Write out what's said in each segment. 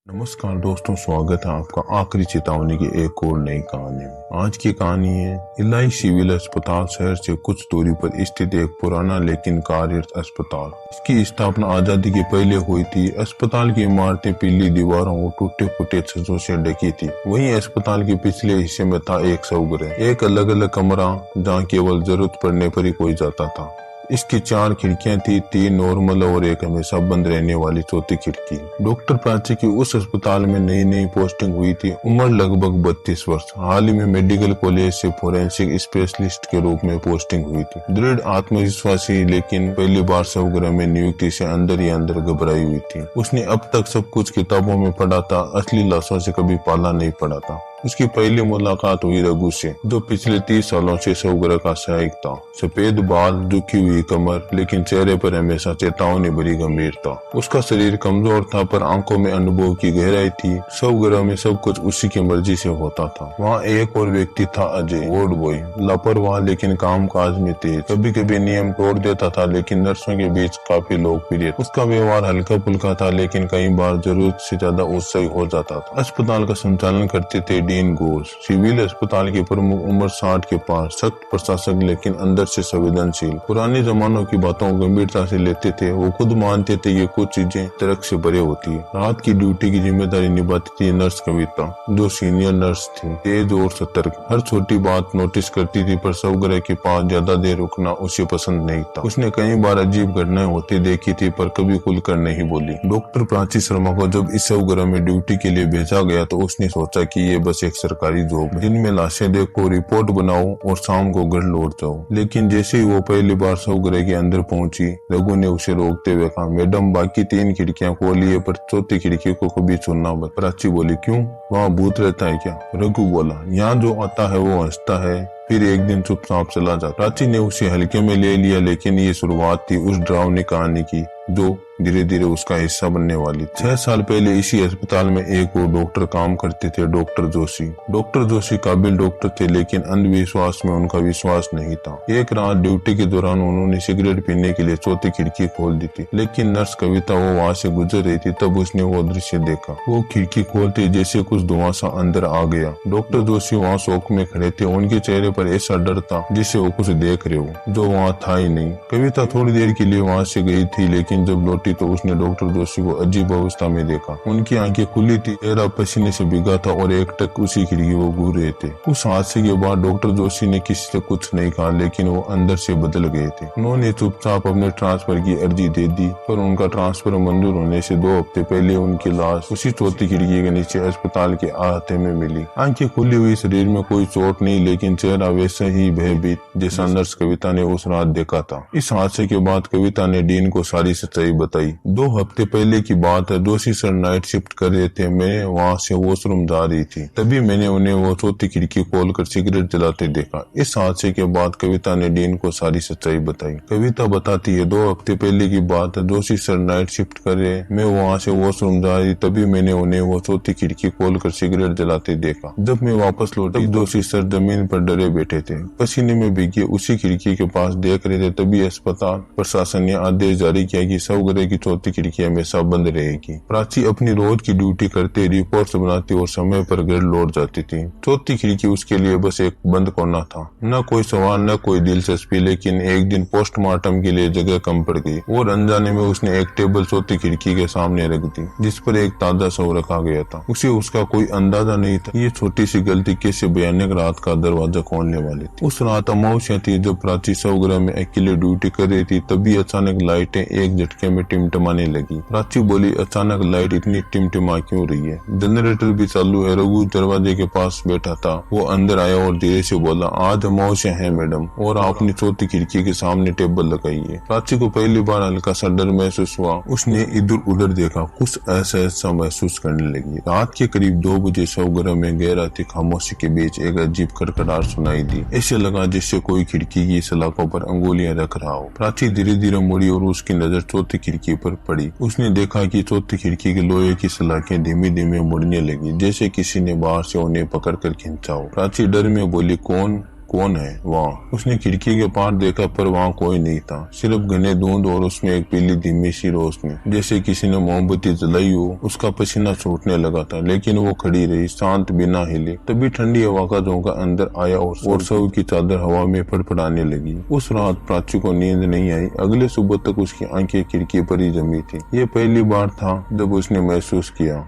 नमस्कार दोस्तों, स्वागत है आपका आखिरी चेतावनी की एक और नई कहानी में। आज की कहानी है इलाही सिविल अस्पताल शहर से कुछ दूरी पर स्थित एक पुराना लेकिन कार्यरत अस्पताल। इसकी स्थापना आजादी के पहले हुई थी। अस्पताल की इमारतें पीली दीवारों और टूटे फूटे छज्जों से ढकी थी। वहीं अस्पताल के पिछले हिस्से में था एक शवगृह, एक अलग अलग कमरा जहाँ केवल जरूरत पड़ने पर ही कोई जाता था। इसकी 4 खिड़कियां थी, 3 नॉर्मल और एक हमेशा बंद रहने वाली चौथी खिड़की। डॉक्टर प्राची की उस अस्पताल में नई नई पोस्टिंग हुई थी। उम्र लगभग 32 वर्ष। हाल ही में मेडिकल कॉलेज से फोरेंसिक स्पेशलिस्ट के रूप में पोस्टिंग हुई थी। दृढ़ आत्मविश्वासी लेकिन पहली बार शवगृह में नियुक्ति से अंदर ही अंदर घबराई हुई थी। उसने अब तक सब कुछ किताबों में पढ़ा था, असली लाशों से कभी पाला नहीं पड़ा था। उसकी पहली मुलाकात हुई रघु से, जो पिछले 30 सालों से शवगृह का सहायक था। सफेद बाल, झुकी हुई कमर, लेकिन चेहरे पर हमेशा चेतावनी भरी गंभीरता। उसका शरीर कमजोर था पर आंखों में अनुभव की गहराई थी। शवगृह में सब कुछ उसी की मर्जी से होता था। वहाँ एक और व्यक्ति था, अजय, वार्ड बॉय, लापरवाह लेकिन काम काज में तेज। कभी कभी नियम तोड़ देता था लेकिन नर्सों के बीच काफी लोकप्रिय। उसका व्यवहार हल्का फुल्का था लेकिन कई बार जरूरत से ज्यादा उत्साही हो जाता था। अस्पताल का संचालन करते थे डीन घोष, सिविल अस्पताल के प्रमुख, उम्र 60 के पार, सख्त प्रशासक लेकिन अंदर से संवेदनशील। पुराने जमानों की बातों को गंभीरता से लेते थे। वो खुद मानते थे ये कुछ चीजें तर्क से भरे होती है। रात की ड्यूटी की जिम्मेदारी निभाती थी नर्स कविता, जो सीनियर नर्स थी, तेज और सतर्क। हर छोटी बात नोटिस करती थी पर शवगृह के पास ज्यादा देर रुकना उसे पसंद नहीं था। उसने कई बार अजीब घटनाएं होती देखी थी पर कभी खुलकर नहीं बोली। डॉक्टर प्राची शर्मा को जब इस शवगृह में ड्यूटी के लिए भेजा गया तो उसने सोचा कि ये बस एक सरकारी जॉब, जिनमें लाशें देखो, रिपोर्ट बनाओ और शाम को घर लौट जाओ। लेकिन जैसे ही वो पहली बार शवगृह के अंदर पहुंची, रघु ने उसे रोकते हुए कहा, मैडम, बाकी 3 खिड़कियां खोलिए पर चौथी खिड़की को कभी छूना मत। प्राची बोली, क्यों, वहाँ भूत रहता है क्या? रघु बोला, यहाँ जो आता है वो हंसता है, फिर एक दिन चुपचाप चला जाता। प्राची ने उसे हल्के में ले लिया लेकिन ये शुरुआत थी उस डरावनी कहानी की जो धीरे धीरे उसका हिस्सा बनने वाली थी। 6 साल पहले इसी अस्पताल में एक और डॉक्टर काम करते थे, डॉक्टर जोशी। डॉक्टर जोशी काबिल डॉक्टर थे लेकिन अंधविश्वास में उनका विश्वास नहीं था। एक रात ड्यूटी के दौरान उन्होंने सिगरेट पीने के लिए चौथी खिड़की खोल दी थी, लेकिन नर्स कविता वो वहाँ से गुजर रही थी तब उसने वो दृश्य देखा। वो खिड़की खोलते जैसे कुछ धुआं सा अंदर आ गया। डॉक्टर जोशी वहाँ शौक में खड़े थे। उनके चेहरे पर ऐसा डर था जिससे वो कुछ देख रहे हो जो वहाँ था ही नहीं। कविता थोड़ी देर के लिए वहाँ से गई थी लेकिन जब लौटी तो उसने डॉक्टर जोशी को अजीब अवस्था में देखा। उनकी आंखें खुली थी, चेहरा पसीने से भीगा था और एक टक उसी खिड़की को घूर रहे थे। उस हादसे के बाद डॉक्टर जोशी ने किसी से कुछ नहीं कहा लेकिन वो अंदर से बदल गए थे। उन्होंने चुपचाप अपने ट्रांसफर की अर्जी दे दी पर उनका ट्रांसफर मंजूर होने से 2 हफ्ते पहले उनकी लाश उसी चौथी खिड़की के नीचे अस्पताल के अहाते में मिली। आंखें खुली हुई, शरीर में कोई चोट नहीं लेकिन चेहरा वैसा ही भयभीत जैसा नर्स कविता ने उस रात देखा था। इस हादसे के बाद कविता ने डीन को सारी सच्चाई बताई। 2 हफ्ते पहले की बात है, जोशी सर नाइट शिफ्ट कर रहे थे। मैं वहाँ से वॉशरूम जा रही थी, तभी मैंने उन्हें वो चौथी खिड़की खोलकर सिगरेट जलाते देखा। इस हादसे के बाद कविता ने डीन को सारी सच्चाई बताई। कविता बताती है, 2 हफ्ते पहले की बात है, जोशी सर नाइट शिफ्ट कर रहे, मैं वहाँ से वॉशरूम जा रही, तभी मैंने उन्हें वो चौथी खिड़की खोलकर सिगरेट जलाते देखा। जब मैं वापस लौटी, जोशी सर जमीन पर डरे बैठे थे, पसीने में भीगे उसी खिड़की के पास देख रहे थे। तभी अस्पताल प्रशासन ने आदेश जारी किया कि शवगृह की चौथी खिड़की हमेशा बंद रहेगी। प्राची अपनी रोज की ड्यूटी करते, रिपोर्ट्स बनाती और समय पर घर लौट जाती थी। चौथी खिड़की उसके लिए बस एक बंद कोना था। न कोई सवाल, न कोई दिलचस्पी। लेकिन एक दिन पोस्टमार्टम के लिए जगह कम पड़ गई और अनजाने में उसने एक टेबल चौथी खिड़की के सामने रख दी जिस पर एक ताजा शव रखा गया था। उसे उसका कोई अंदाजा नहीं था ये छोटी सी गलती कैसे भयानक रात का दरवाजा खोलने वाली थी। उस रात अमावस्या थी। जब प्राची शवगृह में अकेले ड्यूटी कर रही थी तभी अचानक लाइटें एक झटके में टिमटिमाने लगी। प्राची बोली, अचानक लाइट इतनी टिमटिमा क्यों रही है? जनरेटर भी चालू है। रघु दरवाजे के पास बैठा था। वो अंदर आया और धीरे से बोला, आज अमावस्या है मैडम और आपने चौथी खिड़की के सामने टेबल लगाई है। प्राची को पहली बार हल्का सा डर महसूस हुआ। उसने इधर उधर देखा, कुछ ऐसा महसूस करने लगी। रात के करीब 2 बजे शवगृह में गहराती खामोशी के बीच एक अजीब खड़खड़ाहट सुनाई दी। ऐसे लगा जैसे कोई खिड़की की सलाखों पर अंगुलियां रख रहा हो। प्राची धीरे धीरे मुड़ी और उसकी नजर चौथी खिड़की पर पड़ी। उसने देखा कि चौथी खिड़की के लोहे की सलाखें धीमे धीमे मुड़ने लगी, जैसे किसी ने बाहर से उन्हें पकड़कर खींचा हो। प्राची डर में बोली, कौन? कौन है वहाँ? उसने खिड़की के पार देखा पर वहाँ कोई नहीं था, सिर्फ घने धुंध और उसमें एक पीली धीमी सी रोशनी, जैसे किसी ने मोमबत्ती जलाई हो। उसका पसीना छूटने लगा था, लेकिन वो खड़ी रही, शांत, बिना हिले। तभी ठंडी हवा का झोंका अंदर आया और सब की चादर हवा में फड़फड़ाने लगी। उस रात प्राची को नींद नहीं आई। अगले सुबह तक उसकी आंखें खिड़की पर ही जमी थी। ये पहली बार था जब उसने महसूस किया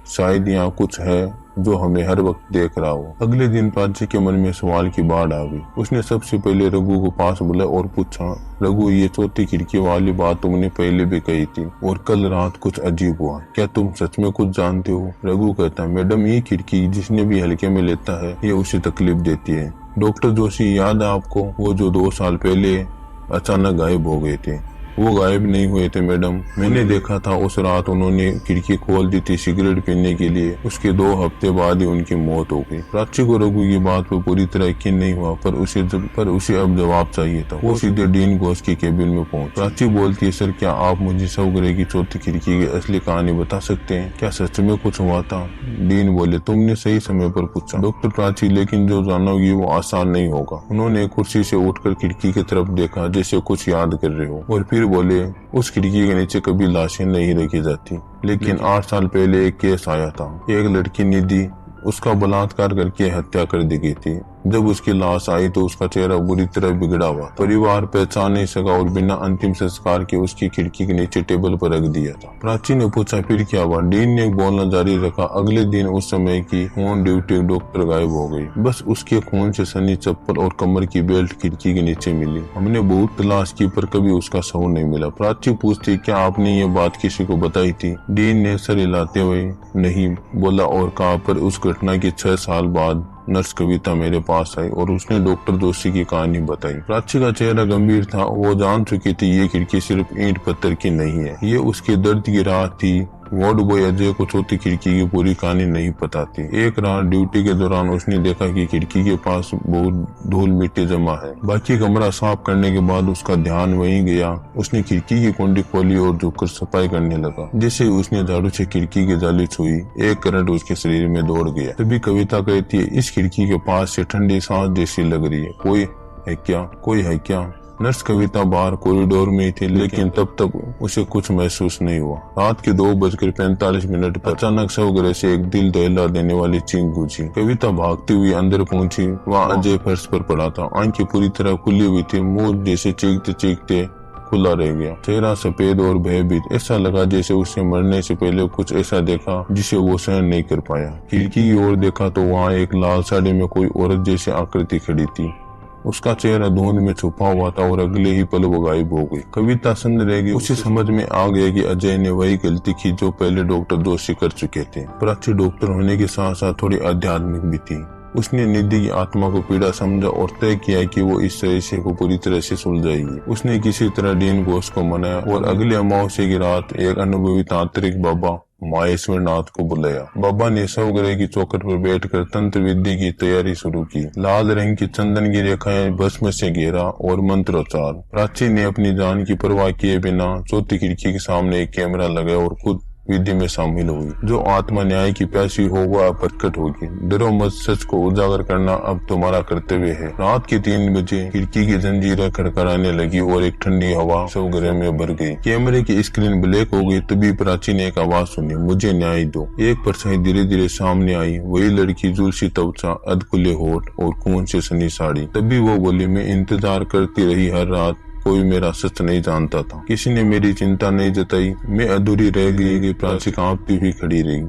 शायद यहाँ कुछ है जो हमें हर वक्त देख रहा हो। अगले दिन प्राची के मन में सवाल की बाढ़ आ गई। उसने सबसे पहले रघु को पास बुलाया और पूछा, रघु, ये चौथी खिड़की वाली बात तुमने पहले भी कही थी और कल रात कुछ अजीब हुआ, क्या तुम सच में कुछ जानते हो? रघु कहता, मैडम, ये खिड़की जिसने भी हल्के में लेता है ये उसे तकलीफ देती है। डॉक्टर जोशी याद है आपको, वो जो 2 साल पहले अचानक गायब हो गए थे? वो गायब नहीं हुए थे मैडम, मैंने देखा था। उस रात उन्होंने खिड़की खोल दी थी सिगरेट पीने के लिए। उसके 2 हफ्ते बाद ही उनकी मौत हो गई। प्राची को रघु की बात पर पूरी तरह यकीन नहीं हुआ, पर उसे अब जवाब चाहिए था। वो सीधे डीन घोष के केबिन में पहुंच। प्राची बोलती है, सर, क्या आप मुझे शवगृह की चौथी खिड़की की असली कहानी बता सकते हैं? क्या सच में कुछ हुआ था? डीन बोले, तुमने सही समय पर पूछा डॉक्टर प्राची, लेकिन जो जानोगी वो आसान नहीं होगा। उन्होंने कुर्सी से उठकर खिड़की की तरफ देखा जैसे कुछ याद कर रहे हो, और फिर बोले, उस खिड़की के नीचे कभी लाशें नहीं रखी जाती, लेकिन 8 साल पहले एक केस आया था। एक लड़की निधि, उसका बलात्कार करके हत्या कर दी गई थी। जब उसकी लाश आई तो उसका चेहरा बुरी तरह बिगड़ा हुआ। परिवार पहचान नहीं सका और बिना अंतिम संस्कार के उसकी खिड़की के नीचे टेबल पर रख दिया था। प्राची ने पूछा, फिर क्या हुआ? डीन ने बोलना जारी रखा, अगले दिन उस समय की ऑन ड्यूटी डॉक्टर गायब हो गई। बस उसके खून से सनी चप्पल और कमर की बेल्ट खिड़की के नीचे मिली। हमने बहुत तलाश की पर कभी उसका शव नहीं मिला। प्राची पूछती, क्या आपने ये बात किसी को बताई थी? डीन ने सर हिलाते हुए नहीं बोला और कहा, पर उस घटना के 6 साल बाद नर्स कविता मेरे पास आई और उसने डॉक्टर जोशी की कहानी बताई। प्राची का चेहरा गंभीर था। वो जान चुकी थी ये खिड़की सिर्फ ईंट पत्थर की नहीं है, ये उसके दर्द की राह थी। वार्ड बॉय अजय को चौथी खिड़की की पूरी कहानी नहीं पता थी। एक रात ड्यूटी के दौरान उसने देखा कि खिड़की के पास बहुत धूल मिट्टी जमा है। बाकी कमरा साफ करने के बाद उसका ध्यान वहीं गया। उसने खिड़की की कुंडी खोली और झुककर सफाई करने लगा। जैसे ही उसने झाड़ू से खिड़की की जाली छुई, एक करंट उसके शरीर में दौड़ गया। तभी कविता कहती है, इस खिड़की के पास से ठंडी सांस जैसी लग रही है, कोई है क्या? कोई है क्या? नर्स कविता बाहर कॉरिडोर में थी, लेकिन तब तक उसे कुछ महसूस नहीं हुआ। रात के 2:45 पर अचानक शवगृह से एक दिल दहला देने वाली चीख गूंजी। कविता भागती हुई अंदर पहुंची। वहाँ अजय फर्श पर पड़ा था, आंखें पूरी तरह खुली हुई थी, मुंह जैसे चीखते चीखते खुला रह गया, चेहरा सफेद और भयभीत। ऐसा लगा जैसे उसने मरने से पहले कुछ ऐसा देखा जिसे वो सहन नहीं कर पाया। खिड़की की ओर देखा तो वहाँ एक लाल साड़ी में कोई औरत जैसी आकृति खड़ी थी। उसका चेहरा धुंध में छुपा हुआ था और अगले ही पल वो गायब हो गई। कविता सन्न रह गई। उसे समझ में आ गया कि अजय ने वही गलती की जो पहले डॉक्टर जोशी कर चुके थे। प्राची डॉक्टर होने के साथ साथ थोड़ी आध्यात्मिक भी थी। उसने निधि की आत्मा को पीड़ा समझा और तय किया कि वो इस रहस्य को पूरी तरह से सुलझाएगी। उसने किसी तरह डीन घोष को मनाया और अगले अमावस्या की रात एक अनुभवी तांत्रिक बाबा माहेश्वर नाथ को बुलाया। बाबा ने शवगृह की चौखट पर बैठकर तंत्र विधि की तैयारी शुरू की। लाल रंग की चंदन की रेखाएं भस्म से घेरा और मंत्रोच्चार। प्राची ने अपनी जान की परवाह किए बिना चौथी खिड़की के सामने एक कैमरा लगाया और खुद विधि में शामिल हुई। जो आत्मा न्याय की प्यासी हो वह प्रकट होगी। डरो मत, सच को उजागर करना अब तुम्हारा कर्तव्य है। रात के 3 बजे खिड़की की जंजीरें खड़खड़ाने लगी और एक ठंडी हवा शवगृह में भर गई। कैमरे की स्क्रीन ब्लैक हो गई। तभी प्राची ने एक आवाज सुनी, मुझे न्याय दो। एक परछाई धीरे धीरे सामने आई। वही लड़की, जुलसी त्वचा, अधखुले होठ और खून से सनी साड़ी। तभी वो बोली, मैं इंतजार करती रही, हर रात कोई मेरा सच नहीं जानता था। किसी ने मेरी चिंता नहीं जताई। मैं अधूरी रह गई। प्राची कांपती हुई खड़ी रही।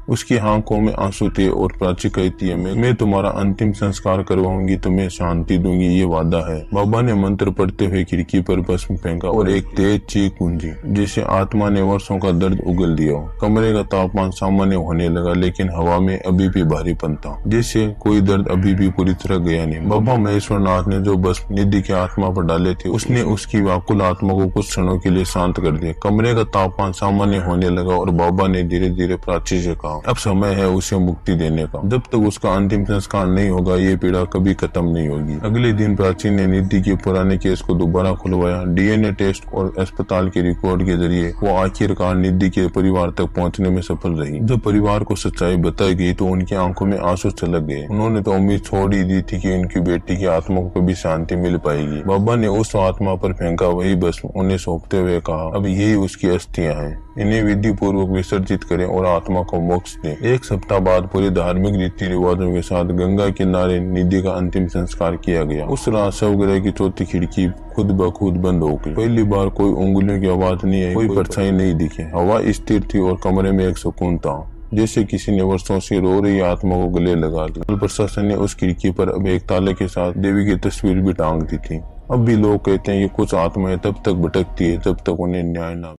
उसकी आंखों में आंसू थे और प्राची कहती है, मैं तुम्हारा अंतिम संस्कार करवाऊंगी, तुम्हें शांति दूंगी, ये वादा है। बाबा ने मंत्र पढ़ते हुए खिड़की पर भस्म फेंका और एक तेज चीख गूंजी, जैसे आत्मा ने वर्षों का दर्द उगल दिया हो। कमरे का तापमान सामान्य होने लगा, लेकिन हवा में अभी भी भारीपन था, जैसे कोई दर्द अभी भी पूरी तरह गया नहीं। बाबा महेश्वर नाथ ने जो भस्म निधि की आत्मा पर डाले थे, उसने उसकी व्याकुल आत्मा को कुछ क्षणों के लिए शांत कर दिया। कमरे का तापमान सामान्य होने लगा और बाबा ने धीरे धीरे प्राची से कहा, अब समय है उसे मुक्ति देने का। जब तक उसका अंतिम संस्कार नहीं होगा ये पीड़ा कभी खत्म नहीं होगी। अगले दिन प्राची ने निधि के पुराने केस को दोबारा खुलवाया। डीएनए टेस्ट और अस्पताल के रिकॉर्ड के जरिए वो आखिरकार निधि के परिवार तक पहुंचने में सफल रही। जब परिवार को सच्चाई बताई गई तो उनकी आंखों में आंसू छलक गए। उन्होंने तो उम्मीद छोड़ ही दी थी कि उनकी बेटी की आत्मा को कभी शांति मिल पाएगी। बाबा ने उस आत्मा पर फेंका वही भस्म उन्हें सौंपते हुए कहा, अब यही उसकी अस्थियां हैं, इन्हें विधि पूर्वक विसर्जित करें और आत्मा को मोक्ष दें। एक सप्ताह बाद पूरे धार्मिक रीति रिवाजों के साथ गंगा किनारे निधि का अंतिम संस्कार किया गया। उस रात शवगृह की चौथी खिड़की खुद ब खुद बंद हो गई। पहली बार कोई उंगलियों की आवाज नहीं आई, कोई परछाई नहीं दिखी। हवा स्थिर थी और कमरे में एक सुकून था, जैसे किसी ने वर्षों से रो रही आत्मा को गले लगा लिया। प्रशासन ने उस खिड़की पर अब एक ताले के साथ देवी की तस्वीर भी टांग दी थी। अब भी लोग कहते हैं कि कुछ आत्माएं तब तक भटकती है जब तक उन्हें न्याय न